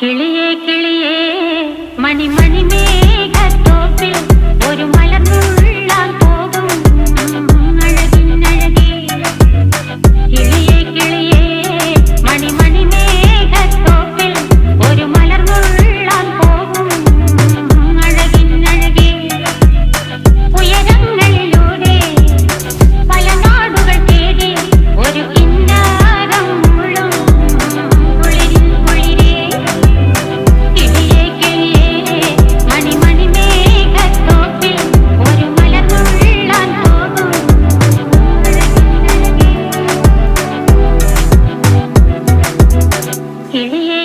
കിളിയേ കിളിയേ മണിമണി മേഘത്തോപ്പിൽ ഒരു മലർന്നുള്ളാൻ പോകും അഴകിനഴകേ. കിളിയേ കിളിയേ മണിമണി മേഘത്തോപ്പിൽ ഒരു മലർന്നുള്ളാൻ പോകും അഴകിനഴകേ. ഉയരങ്ങളിലൂടെ പല നാടുകൾ തേടി ഒരു കിന്നാരം മുള്ളും കുളിരിൻ കുളിരേ. കിളിയേ കിളിയേ മണിമണി മേഘത്തോപ്പിൽ ഒരു മലർന്നുള്ളാൻ പോകും അഴകിനഴകേ. കിളിയേ